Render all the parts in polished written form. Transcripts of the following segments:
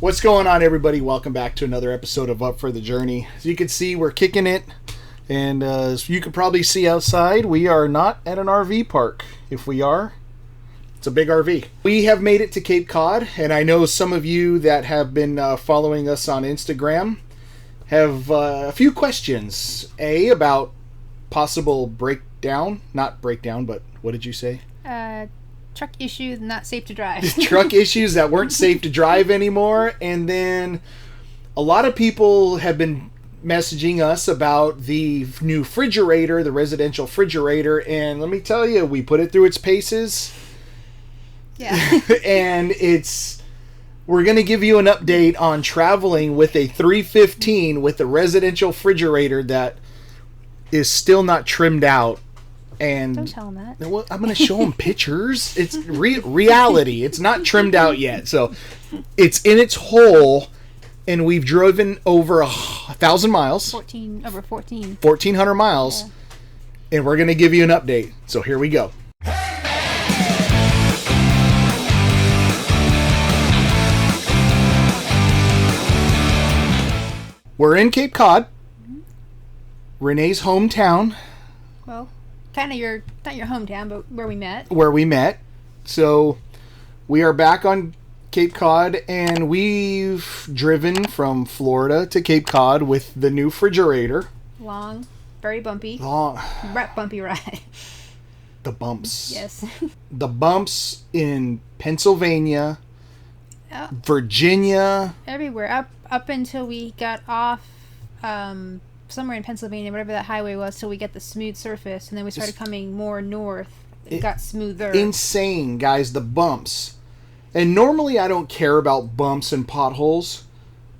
What's going on, everybody? Welcome back to another episode of Up for the Journey. As you can see, we're kicking it, and as you can probably see outside, we are not at an RV park. If we are, it's a big RV. We have made it to Cape Cod, and I know some of you that have been following us on Instagram have a few questions. About possible breakdown, not breakdown, but what did you say? Truck issues not safe to drive. Truck issues that weren't safe to drive anymore. And then a lot of people have been messaging us about the new refrigerator, the residential refrigerator. And let me tell you, we put it through its paces. Yeah. And we're going to give you an update on traveling with a 315 with a residential refrigerator that is still not trimmed out. And don't tell them that. Well, I'm going to show them pictures. It's reality. It's not trimmed out yet. So it's in its hole, and we've driven over 1,000 miles. 1,400 miles. Yeah. And we're going to give you an update. So here we go. We're in Cape Cod, Renee's hometown. Well, kind of not your hometown, but where we met. So we are back on Cape Cod, and we've driven from Florida to Cape Cod with the new refrigerator. Long, very bumpy. Bumpy ride. The bumps. Yes. The bumps in Pennsylvania, Virginia. Everywhere. Up until we got off somewhere in Pennsylvania, whatever that highway was, till we get the smooth surface, and then we started coming more north. It got smoother. Insane, guys, the bumps. And normally I don't care about bumps and potholes,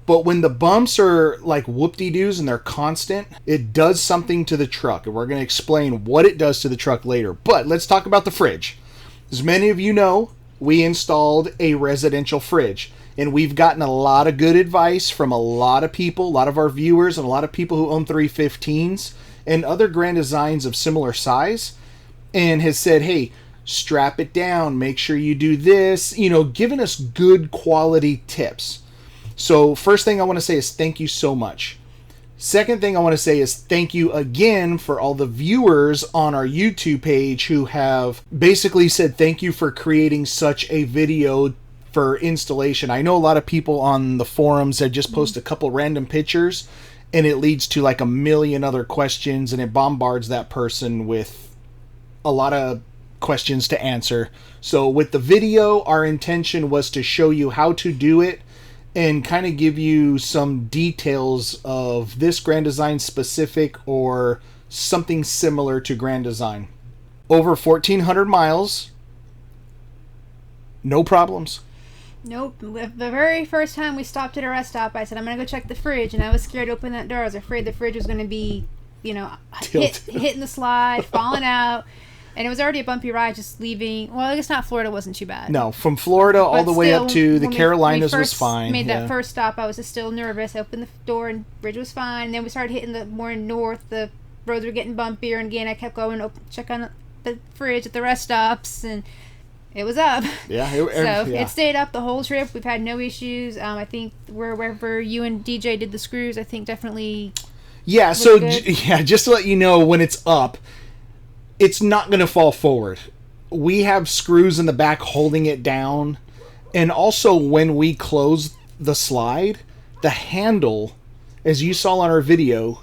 but when the bumps are like whoop-de-doos and they're constant, it does something to the truck, and we're going to explain what it does to the truck later. But let's talk about the fridge. As many of you know, we installed a residential fridge. And we've gotten a lot of good advice from a lot of people, a lot of our viewers, and a lot of people who own 315s and other Grand Designs of similar size, and has said, hey, strap it down, make sure you do this, giving us good quality tips. So first thing I want to say is thank you so much. Second thing I want to say is thank you again for all the viewers on our YouTube page who have basically said thank you for creating such a video for installation. I know a lot of people on the forums that just post a couple random pictures, and it leads to like a million other questions, and it bombards that person with a lot of questions to answer. So with the video, our intention was to show you how to do it and kind of give you some details of this Grand Design specific or something similar to Grand Design. Over 1,400 miles, no problems. Nope. The very first time we stopped at a rest stop, I said, I'm going to go check the fridge. And I was scared to open that door. I was afraid the fridge was going to be, hitting the slide, falling out. And it was already a bumpy ride just leaving. Well, I guess not Florida wasn't too bad. No, from Florida all the way up to the Carolinas was fine. Made that first stop, I was just still nervous. I opened the door and bridge was fine. And then we started hitting the more north. The roads were getting bumpier. And again, I kept going, check on the fridge at the rest stops. And it was up. Yeah. It stayed up the whole trip. We've had no issues. I think wherever you and DJ did the screws, I think definitely. Yeah. So just to let you know, when it's up, it's not going to fall forward. We have screws in the back holding it down, and also when we close the slide, the handle, as you saw on our video,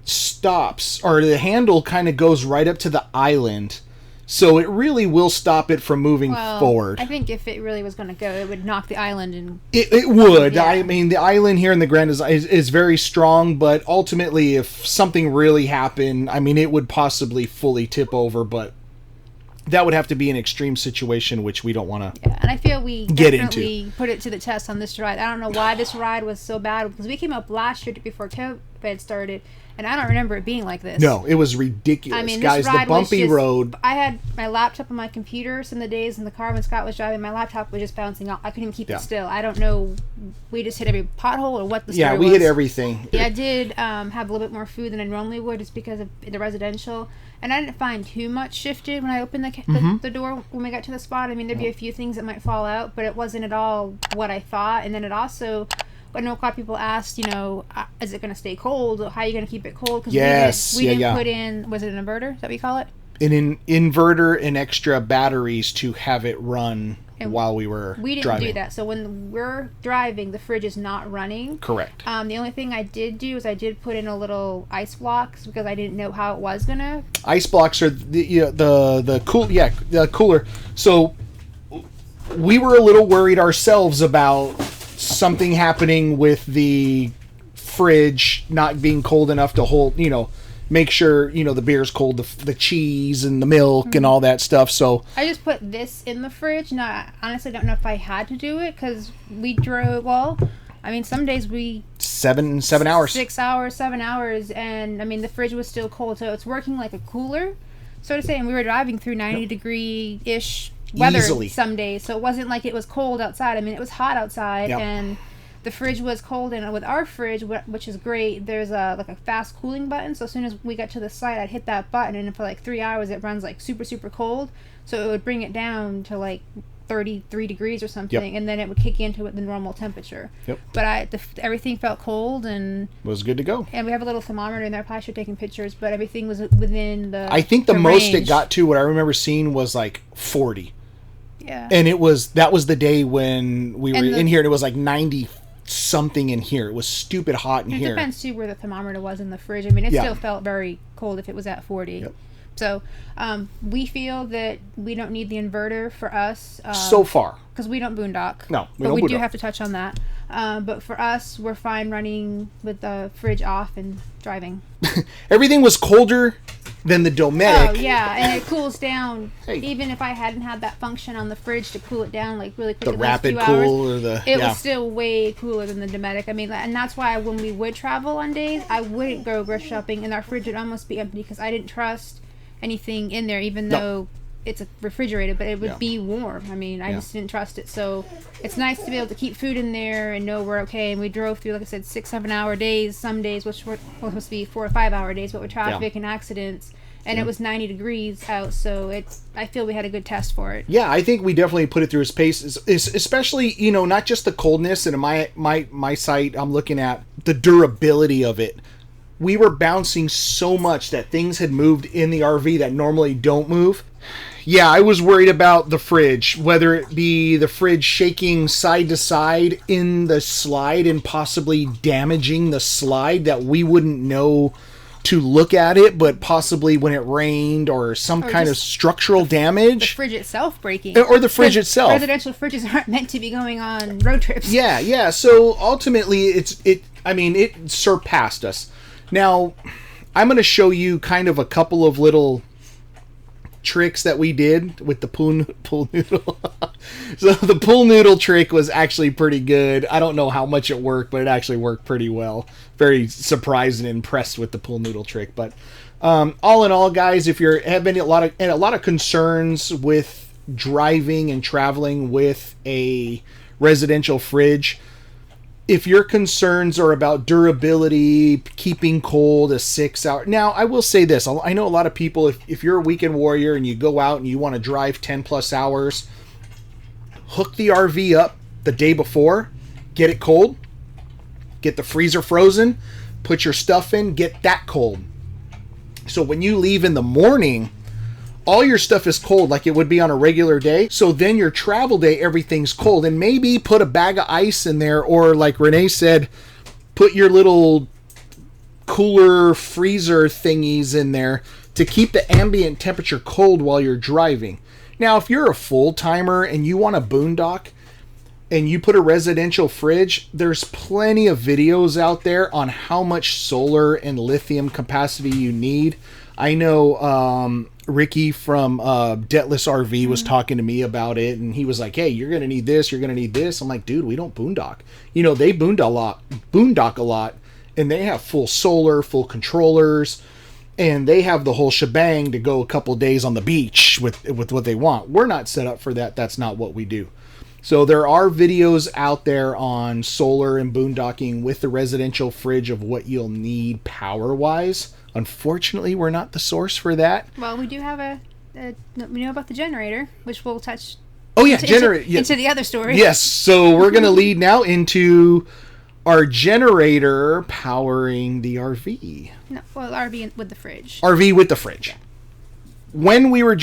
stops, or the handle kind of goes right up to the island. So it really will stop it from moving forward. I think if it really was going to go, it would knock the island and... It would. Yeah. I mean, the island here in the Grand Design is very strong, but ultimately, if something really happened, I mean, it would possibly fully tip over, but that would have to be an extreme situation, which we don't want to Yeah, and I feel we get definitely into. Put it to the test on this ride. I don't know why this ride was so bad, because we came up last year before had started. And I don't remember it being like this. No, it was ridiculous. I mean, guys, this ride the bumpy was just, road. I had my laptop on my computer some of the days in the car when Scott was driving. My laptop was just bouncing off. I couldn't even keep it still. I don't know. We just hit every pothole or what the story was. Yeah, we hit everything. Yeah, I did have a little bit more food than I normally would just because of the residential. And I didn't find too much shifted when I opened the door when we got to the spot. I mean, there'd be a few things that might fall out, but it wasn't at all what I thought. And then it also... I know a lot of people asked, you know, is it going to stay cold? How are you going to keep it cold? Because we didn't put in, was it an inverter? Is that what you call it? An inverter and extra batteries to have it run while we were driving. We didn't do that. So when we're driving, the fridge is not running. Correct. The only thing I did do is I did put in a little ice blocks because I didn't know how it was going to. Ice blocks are the cooler. So we were a little worried ourselves about something happening with the fridge not being cold enough to hold, make sure, the beer's cold, the cheese and the milk and all that stuff. So I just put this in the fridge. Now, I honestly don't know if I had to do it because we drove, some days we... 7 hours. 6 hours, 7 hours. And, the fridge was still cold. So it's working like a cooler, so to say. And we were driving through 90-degree-ish weather easily some days, so it wasn't like it was cold outside. It was hot outside, and the fridge was cold. And with our fridge, which is great, there's a fast cooling button. So as soon as we got to the site, I'd hit that button, and for 3 hours, it runs super super cold. So it would bring it down to 33 degrees or something, and then it would kick into the normal temperature. But everything felt cold and was good to go. And we have a little thermometer in there. I probably should have taken pictures, but everything was within the. I think the most range. It got to, what I remember seeing was 40. Yeah. And that was the day when we were in here, and it was 90 something in here. It was stupid hot in here. It depends too where the thermometer was in the fridge. It still felt very cold if it was at 40. Yep. So we feel that we don't need the inverter for us. So far. Because we don't boondock. No, we do have to touch on that. But for us, we're fine running with the fridge off and driving. Everything was colder than the Dometic. Oh, yeah, and it cools down. Hey. Even if I hadn't had that function on the fridge to cool it down really quick, the rapid cool hours, it was still way cooler than the Dometic. And that's why when we would travel on days, I wouldn't go grocery shopping, and our fridge would almost be empty because I didn't trust anything in there, even though it's refrigerated, but it would be warm. I just didn't trust it. So it's nice to be able to keep food in there and know we're okay. And we drove through, like I said, 6-7 hour days, some days, which were supposed to be 4 or 5 hour days, but with traffic and accidents. And it was 90 degrees out, so I feel we had a good test for it. Yeah, I think we definitely put it through its paces, especially, not just the coldness. And in my site, I'm looking at the durability of it. We were bouncing so much that things had moved in the RV that normally don't move. Yeah, I was worried about the fridge, whether it be the fridge shaking side to side in the slide and possibly damaging the slide that we wouldn't know to look at it, but possibly when it rained or some kind of structural damage. The fridge itself breaking. Or the fridge itself. Residential fridges aren't meant to be going on road trips. Yeah. So ultimately, it surpassed us. Now, I'm going to show you kind of a couple of little tricks that we did with the pool noodle. So the pool noodle trick was actually pretty good. I don't know how much it worked, but it actually worked pretty well. Very surprised and impressed with the pool noodle trick. But all in all, guys, if you're having a lot of concerns with driving and traveling with a residential fridge, if your concerns are about durability, keeping cold, a 6 hour... Now, I will say this. I know a lot of people, if you're a weekend warrior and you go out and you want to drive 10 plus hours, hook the RV up the day before, get it cold, get the freezer frozen, put your stuff in, get that cold. So when you leave in the morning, all your stuff is cold like it would be on a regular day. So then your travel day, everything's cold. And maybe put a bag of ice in there, or like Renee said, put your little cooler freezer thingies in there to keep the ambient temperature cold while you're driving. Now, if you're a full-timer and you want a boondock and you put a residential fridge, there's plenty of videos out there on how much solar and lithium capacity you need. I know Ricky from Detless RV was talking to me about it, and he was like, hey, you're going to need this, you're going to need this. I'm like, dude, we don't boondock. They boondock a lot, and they have full solar, full controllers, and they have the whole shebang to go a couple days on the beach with what they want. We're not set up for that. That's not what we do. So there are videos out there on solar and boondocking with the residential fridge of what you'll need power-wise. Unfortunately, we're not the source for that. Well, we do have we know about the generator, which we'll touch into the other story. Yes, so we're going to lead now into our generator powering the RV. No, well, RV with the fridge. RV with the fridge. When we were...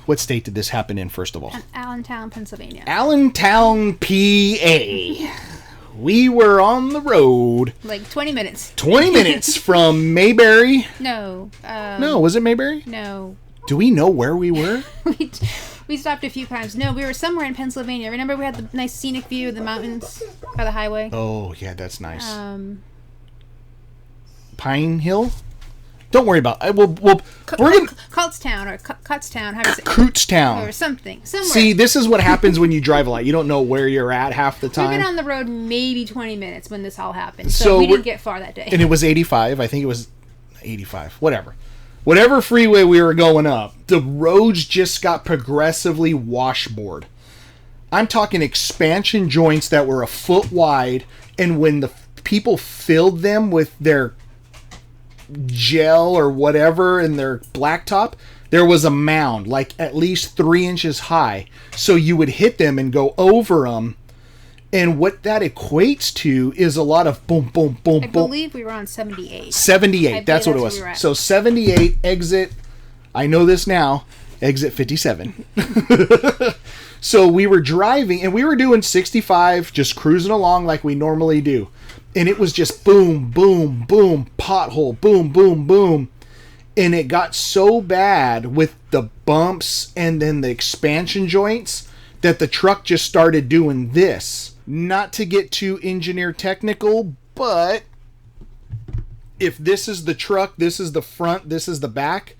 What state did this happen in, first of all? Allentown, Pennsylvania. Allentown, PA. We were on the road. Like 20 minutes. 20 minutes from Mayberry. No. No, was it Mayberry? No. Do we know where we were? We stopped a few times. No, we were somewhere in Pennsylvania. Remember we had the nice scenic view of the mountains by the highway? Oh, yeah, that's nice. Pine Hill? Don't worry about it. We're gonna Kutztown or Kutztown. How do you say? Kutztown or something. Somewhere. See, this is what happens when you drive a lot. You don't know where you're at half the time. We've been on the road maybe 20 minutes when this all happened, so we didn't get far that day. And it was 85. I think it was 85. Whatever freeway we were going up, the roads just got progressively washboard. I'm talking expansion joints that were a foot wide, and when the people filled them with their gel or whatever in their blacktop, there was a mound like at least 3 inches high, so you would hit them and go over them, and what that equates to is a lot of boom boom boom boom. I believe we were on 78. That's what it was. So 78 exit, I know this now, exit 57. So we were driving and we were doing 65, just cruising along like we normally do. And it was just boom, boom, boom, pothole, boom, boom, boom. And it got so bad with the bumps and then the expansion joints that the truck just started doing this. Not to get too engineer technical, but if this is the truck, this is the front, this is the back,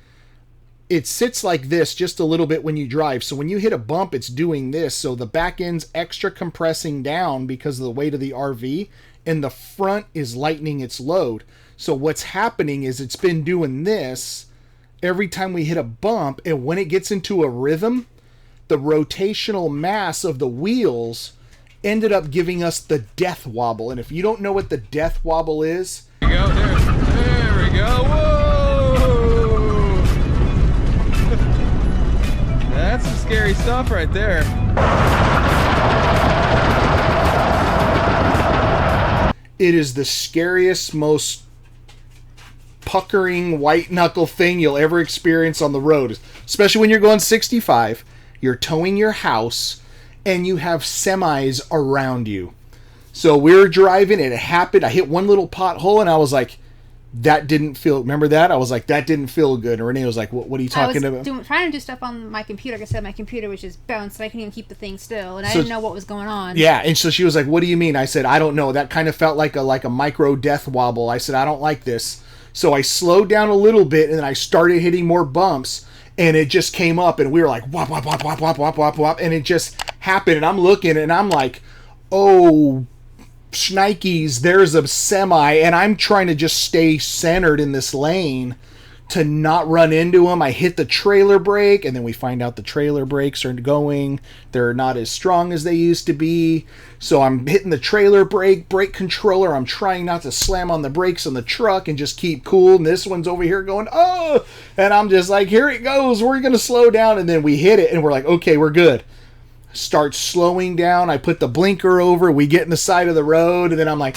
it sits like this just a little bit when you drive. So when you hit a bump, it's doing this. So the back end's extra compressing down because of the weight of the RV. And the front is lightening its load. So what's happening is it's been doing this every time we hit a bump, and when it gets into a rhythm, the rotational mass of the wheels ended up giving us the death wobble. And if you don't know what the death wobble is... There we go. There we go. Whoa! That's some scary stuff right there. It is the scariest, most puckering, white-knuckle thing you'll ever experience on the road. Especially when you're going 65, you're towing your house, and you have semis around you. So we were driving, it happened, I hit one little pothole, and I was like, that didn't feel... Remember that? I was like, that didn't feel good. And Renee was like, what are you talking about? Trying to do stuff on my computer. Like I said, my computer was just bounced, and I couldn't even keep the thing still, and I didn't know what was going on. Yeah, and so she was like, what do you mean? I said, I don't know. That kind of felt like a micro death wobble. I said, I don't like this. So I slowed down a little bit, and then I started hitting more bumps, and it just came up, and we were like, whop, whop, whop, whop, whop, whop, whop, whop, and it just happened, and I'm looking, and I'm like, oh... Shnikes, there's a semi, and I'm trying to just stay centered in this lane to not run into them. I hit the trailer brake, and then we find out the trailer brakes are going. They're not as strong as they used to be. So I'm hitting the trailer brake controller. I'm trying not to slam on the brakes on the truck and just keep cool. And this one's over here going, oh! And I'm just like, here it goes. We're going to slow down. And then we hit it, and we're like, okay, we're good. Start slowing down. I put the blinker over. We get in the side of the road, and then I'm like,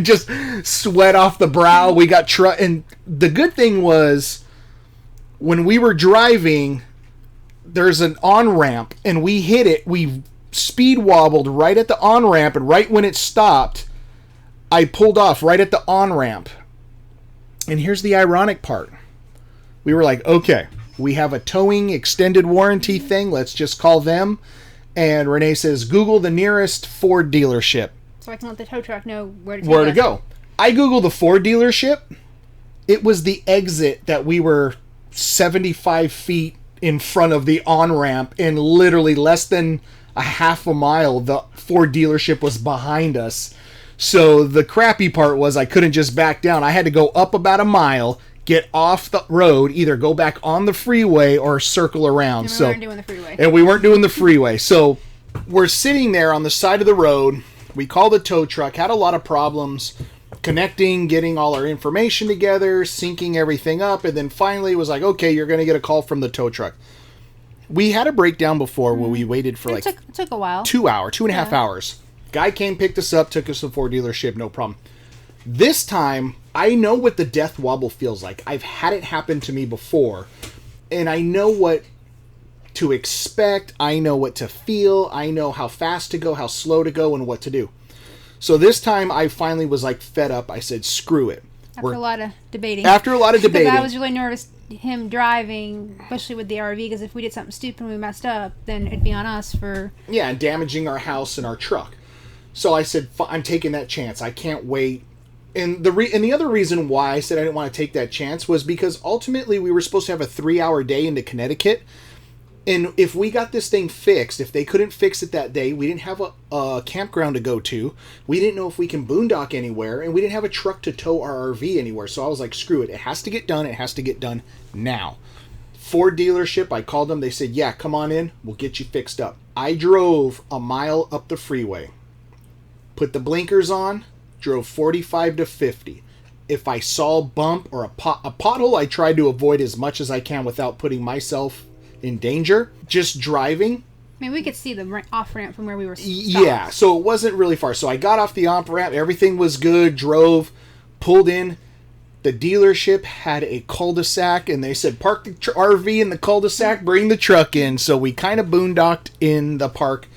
just sweat off the brow. We got and the good thing was, when we were driving, there's an on-ramp, and we hit it. We speed wobbled right at the on-ramp, and right when it stopped, I pulled off right at the on-ramp. And here's the ironic part. We were like, okay, we have a towing extended warranty thing. Let's just call them. And Renee says, Google the nearest Ford dealership. So I can let the tow truck know where to go. I Googled the Ford dealership. It was the exit that we were 75 feet in front of the on-ramp, and literally less than a half a mile, the Ford dealership was behind us. So the crappy part was I couldn't just back down. I had to go up about a mile, get off the road, either go back on the freeway or circle around. And we weren't doing the freeway. And we weren't doing the freeway. So we're sitting there on the side of the road. We called the tow truck, had a lot of problems connecting, getting all our information together, syncing everything up, and then finally it was like, okay, you're going to get a call from the tow truck. We had a breakdown before where we waited for It took a while. 2 hours, 2.5 hours. Guy came, picked us up, took us to the Ford dealership, no problem. This time, I know what the death wobble feels like. I've had it happen to me before, and I know what to expect. I know what to feel. I know how fast to go, how slow to go, and what to do. So this time, I finally was like fed up. I said, screw it. After a lot of debating. Because I was really nervous him driving, especially with the RV, because if we did something stupid and we messed up, then it'd be on us for... Yeah, and damaging our house and our truck. So I said, I'm taking that chance. I can't wait. And the other reason why I said I didn't want to take that chance was because ultimately we were supposed to have a 3-hour day into Connecticut. And if we got this thing fixed, if they couldn't fix it that day, we didn't have a campground to go to. We didn't know if we can boondock anywhere. And we didn't have a truck to tow our RV anywhere. So I was like, screw it. It has to get done. It has to get done now. Ford dealership, I called them. They said, yeah, come on in. We'll get you fixed up. I drove a mile up the freeway. Put the blinkers on, drove 45 to 50. If I saw a bump or a pothole, I tried to avoid as much as I can without putting myself in danger. Just driving. I mean, we could see the off-ramp from where we were stopped. Yeah, so it wasn't really far. So I got off the off-ramp. Everything was good. Drove, pulled in. The dealership had a cul-de-sac, and they said, park the RV in the cul-de-sac, bring the truck in. So we kind of boondocked in the park.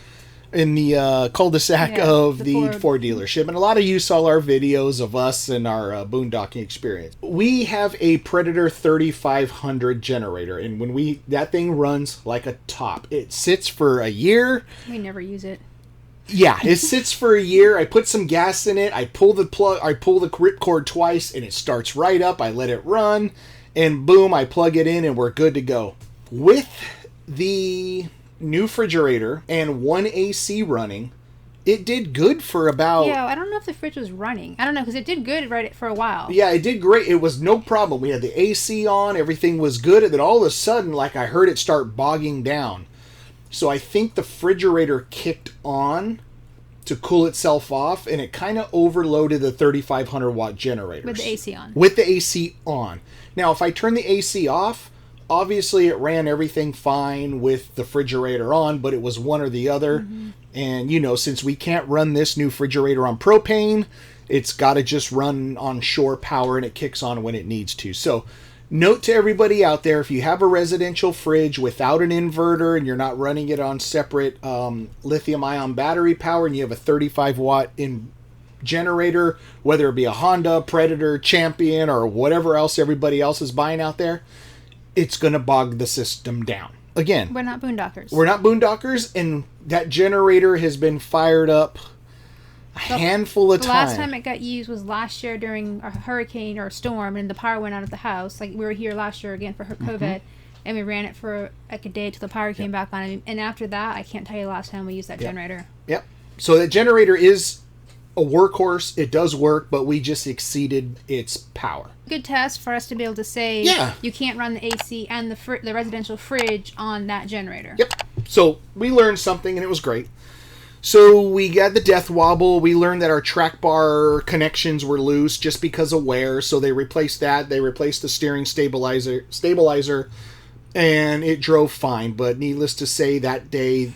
In the cul-de-sac of the Ford dealership. And a lot of you saw our videos of us and our boondocking experience. We have a Predator 3500 generator. And when that thing runs like a top. It sits for a year. We never use it. Yeah, it sits for a year. I put some gas in it. I pull the ripcord twice and it starts right up. I let it run. And boom, I plug it in and we're good to go. With the new refrigerator and one AC running, it did good for about... Yeah, I don't know if the fridge was running. I don't know, because it did good for a while. Yeah, it did great. It was no problem. We had the AC on. Everything was good. And then all of a sudden, like, I heard it start bogging down. So I think the refrigerator kicked on to cool itself off, and it kind of overloaded the 3,500 watt generators. With the AC on. With the AC on. Now, if I turn the AC off, obviously it ran everything fine with the refrigerator on, but it was one or the other. Mm-hmm. And, since we can't run this new refrigerator on propane, it's got to just run on shore power, and it kicks on when it needs to. So, note to everybody out there, if you have a residential fridge without an inverter and you're not running it on separate lithium-ion battery power and you have a 35 watt generator, whether it be a Honda, Predator, Champion, or whatever else everybody else is buying out there, it's going to bog the system down. Again, we're not boondockers. We're not boondockers, and that generator has been fired up a handful of times. The last time it got used was last year during a hurricane or a storm, and the power went out of the house. Like, we were here last year again for COVID, mm-hmm. and we ran it for like a day till the power came back on. And after that, I can't tell you the last time we used that generator. Yep. So that generator is a workhorse. It does work, but we just exceeded its power. Good test for us to be able to say you can't run the AC and the residential fridge on that generator. Yep. So we learned something, and it was great. So we got the death wobble. We learned that our track bar connections were loose just because of wear. So they replaced that. They replaced the steering stabilizer, and it drove fine. But needless to say, that day,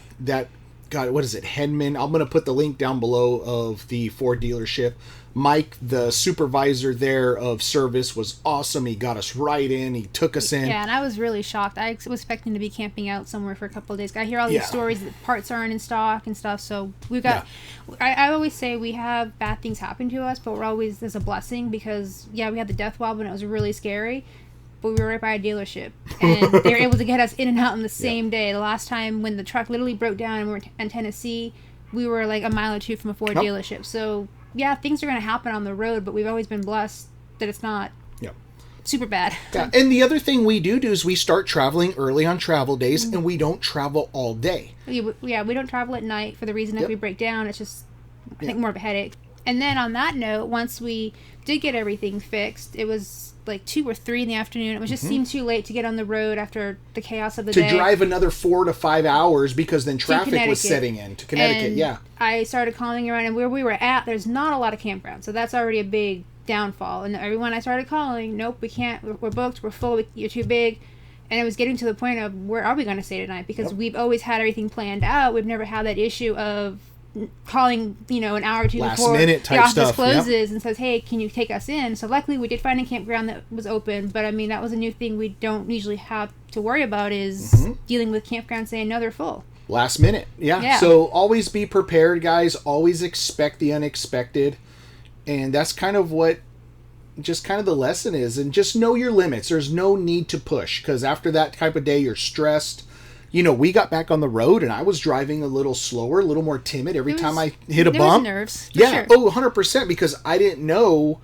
what is it, Hedman? I'm going to put the link down below of the Ford dealership. Mike, the supervisor there of service, was awesome. He got us right in. He took us in. Yeah, and I was really shocked. I was expecting to be camping out somewhere for a couple of days. I hear all these stories that parts aren't in stock and stuff. So we've got... Yeah. I always say we have bad things happen to us, but there's a blessing because, we had the death wobble and it was really scary. But we were right by a dealership. And they were able to get us in and out in the same day. The last time when the truck literally broke down and we were in Tennessee, we were like a mile or two from a Ford dealership. So... yeah, things are going to happen on the road, but we've always been blessed that it's not super bad. Yeah, and the other thing we do is we start traveling early on travel days, and we don't travel all day. Yeah, we don't travel at night for the reason if we break down, it's just, I think, more of a headache. And then on that note, once we did get everything fixed, it was like 2 or 3 in the afternoon. It was just seemed too late to get on the road after the chaos of the day. To drive another 4 to 5 hours because then traffic was setting in to Connecticut. And I started calling around, and where we were at, there's not a lot of campgrounds, so that's already a big downfall. And everyone I started calling, nope, we can't. We're booked. We're full. You're too big. And it was getting to the point of, where are we going to stay tonight? Because we've always had everything planned out. We've never had that issue of calling, an hour or two last before minute type the office stuff. closes and says, hey, can you take us in? So luckily we did find a campground that was open, but I mean, that was a new thing we don't usually have to worry about, is dealing with campgrounds saying, no, they're full. Last minute. Yeah. So always be prepared, guys. Always expect the unexpected. And that's kind of what the lesson is. And just know your limits. There's no need to push, because after that type of day, you're stressed. We got back on the road, and I was driving a little slower, a little more timid every time I hit a bump. There was nerves. Yeah. Sure. 100%, because I didn't know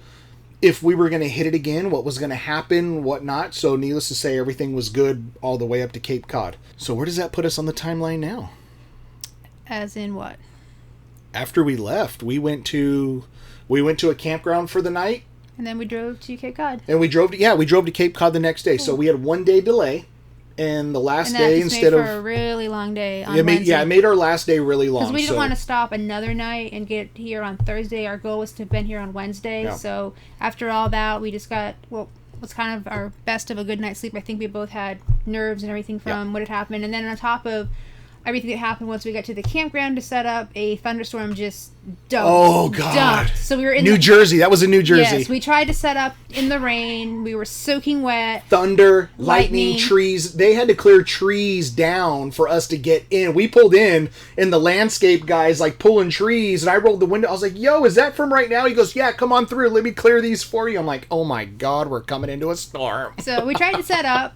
if we were going to hit it again, what was going to happen, whatnot. So needless to say, everything was good all the way up to Cape Cod. So where does that put us on the timeline now? As in what? After we left, we went to a campground for the night. And then we drove to Cape Cod. And we drove to Cape Cod the next day. Cool. So we had 1 day delay. And the last day, instead of a really long day on Wednesday. It made our last day really long. Because we didn't want to stop another night and get here on Thursday. Our goal was to have been here on Wednesday. Yeah. So after all that, we just got was kind of our best of a good night's sleep. I think we both had nerves and everything from what had happened. And then on top of everything that happened, once we got to the campground to set up, a thunderstorm just dumped. Oh, God. So we were in New Jersey. That was in New Jersey. Yes, we tried to set up in the rain. We were soaking wet. Thunder, lightning, trees. They had to clear trees down for us to get in. We pulled in, and the landscape guys pulling trees, and I rolled the window. I was like, yo, is that from right now? He goes, yeah, come on through. Let me clear these for you. I'm like, oh my God, we're coming into a storm. So we tried to set up.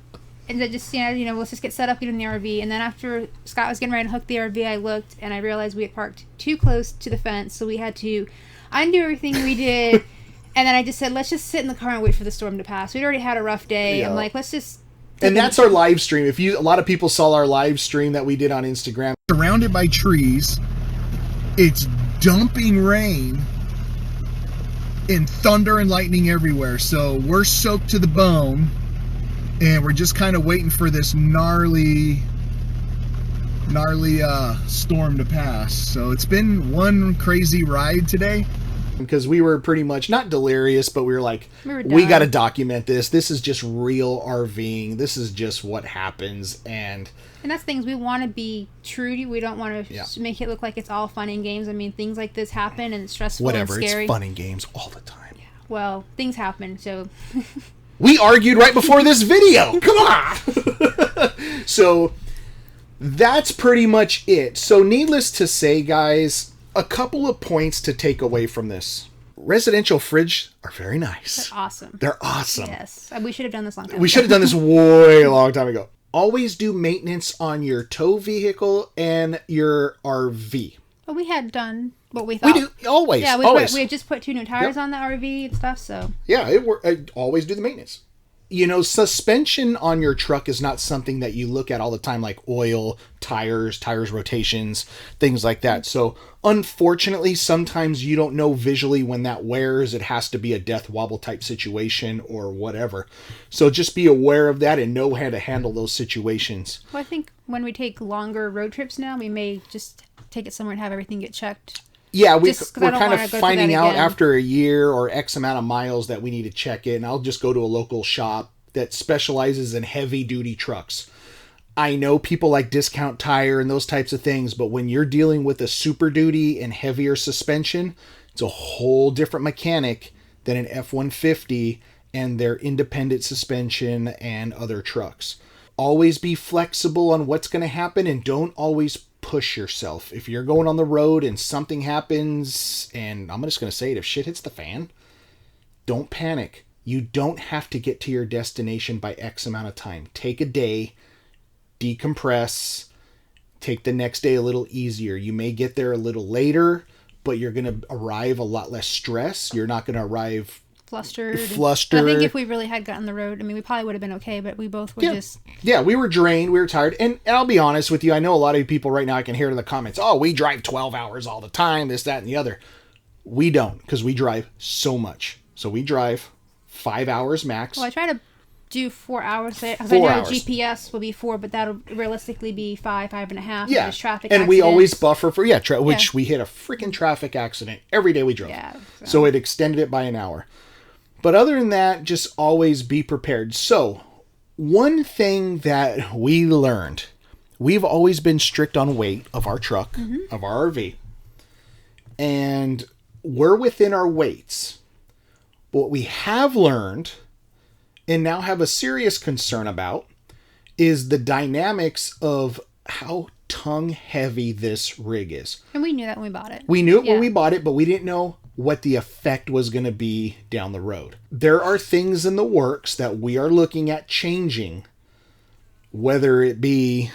And then just, let's just get set up in the RV. And then after Scott was getting ready to hook the RV, I looked and I realized we had parked too close to the fence. So we had to undo everything we did. And then I just said, let's just sit in the car and wait for the storm to pass. We'd already had a rough day. Yeah. I'm like, let's just... And that's our live stream. A lot of people saw our live stream that we did on Instagram. Surrounded by trees. It's dumping rain. And thunder and lightning everywhere. So we're soaked to the bone. And we're just kind of waiting for this gnarly storm to pass. So it's been one crazy ride today. Because we were pretty much, not delirious, but we were like, we got to document this. This is just real RVing. This is just what happens. And that's things we want to be true to. We don't want to make it look like it's all fun and games. I mean, things like this happen and it's stressful and scary. It's fun and games all the time. Yeah. Well, things happen, so... We argued right before this video. Come on. So that's pretty much it. So needless to say, guys, a couple of points to take away from this. Residential fridge are very nice. They're awesome. They're awesome. Yes. We should have done this long time ago. We should have done this way a long time ago. Always do maintenance on your tow vehicle and your RV. Well, we had done what we thought. We do, always. Yeah, always. We had just put 2 new tires on the RV and stuff, so. Yeah, I always do the maintenance. Suspension on your truck is not something that you look at all the time, like oil, tires rotations, things like that. So, unfortunately, sometimes you don't know visually when that wears. It has to be a death wobble type situation or whatever. So, just be aware of that and know how to handle those situations. Well, I think when we take longer road trips now, we may just take it somewhere and have everything get checked. Yeah, we're kind of finding out after a year or X amount of miles that we need to check it. And I'll just go to a local shop that specializes in heavy duty trucks. I know people like Discount Tire and those types of things, but when you're dealing with a Super Duty and heavier suspension, it's a whole different mechanic than an F-150 and their independent suspension and other trucks. Always be flexible on what's going to happen and don't always push yourself. If you're going on the road and something happens, and I'm just going to say it, if shit hits the fan, don't panic. You don't have to get to your destination by X amount of time. Take a day, decompress, take the next day a little easier. You may get there a little later, but you're going to arrive a lot less stress. You're not going to arrive flustered. I think if we really had gotten the road, I mean, we probably would have been okay, but we both would just... Yeah, we were drained. We were tired. And I'll be honest with you, I know a lot of people right now, I can hear in the comments, oh, we drive 12 hours all the time, this, that, and the other. We don't, because we drive so much. So we drive 5 hours max. Well, I try to do 4 hours. Because 4 I know hours. GPS will be 4, but that'll realistically be 5.5. Yeah, There's traffic and we accidents. always buffer for which we hit a freaking traffic accident every day we drove. Yeah. So it extended it by an hour. But other than that, just always be prepared. So one thing that we learned, we've always been strict on weight of our truck, of our RV, and we're within our weights. What we have learned, and now have a serious concern about, is the dynamics of how tongue heavy this rig is. And we knew that when we bought it. We knew it when we bought it, but we didn't know what the effect was going to be down the road. There are things in the works that we are looking at changing, whether it be...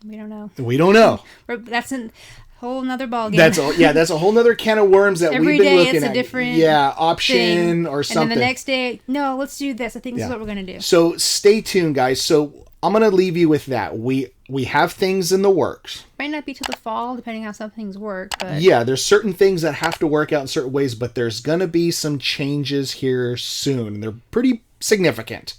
We don't know. We don't know. That's a whole nother ballgame. That's a whole nother can of worms that Every we've been day looking it's a at. different option thing. or something. And then the next day, no, let's do this. I think this is what we're going to do. So stay tuned, guys. So I'm going to leave you with that. We have things in the works. Might not be till the fall, depending on how some things work. But Yeah, there's certain things that have to work out in certain ways, but there's going to be some changes here soon. And they're pretty significant.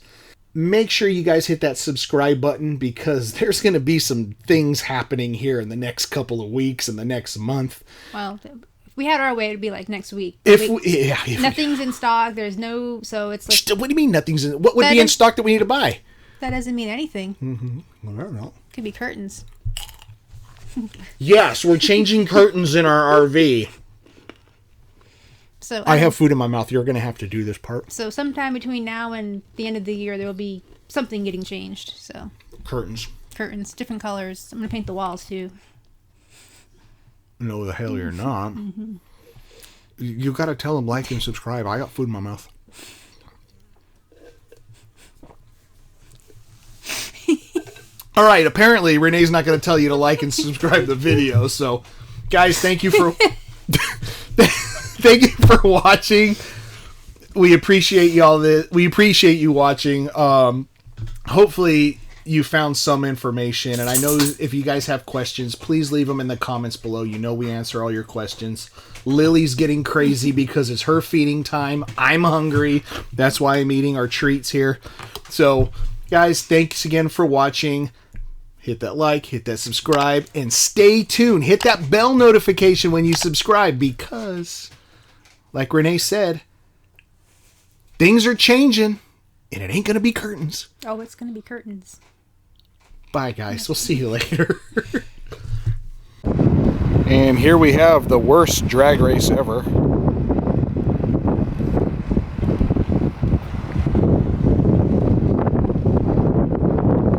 Make sure you guys hit that subscribe button, because there's going to be some things happening here in the next couple of weeks and the next month. Well, if we had our way, it'd be like next week. Nothing's in stock. There's no, so it's like... What do you mean nothing's in... What would be in stock that we need to buy? That doesn't mean anything. I don't know. Could be curtains. Yes, we're changing curtains in our RV. So I have food in my mouth. You're going to have to do this part. So sometime between now and the end of the year, there will be something getting changed. So Curtains. Different colors. I'm going to paint the walls too. No, the hell you're not. You got to tell them like and subscribe. I got food in my mouth. All right. Apparently, Renee's not going to tell you to like and subscribe the video. So, guys, thank you for thank you for watching. We appreciate y'all. We appreciate you watching. Hopefully, you found some information. And I know if you guys have questions, please leave them in the comments below. You know we answer all your questions. Lily's getting crazy because it's her feeding time. I'm hungry. That's why I'm eating our treats here. So, guys, thanks again for watching. Hit that like, hit that subscribe, and stay tuned. Hit that bell notification when you subscribe, because, like Renee said, things are changing, and it ain't going to be curtains. Oh, it's going to be curtains. Bye, guys. We'll see you later. And here we have the worst drag race ever.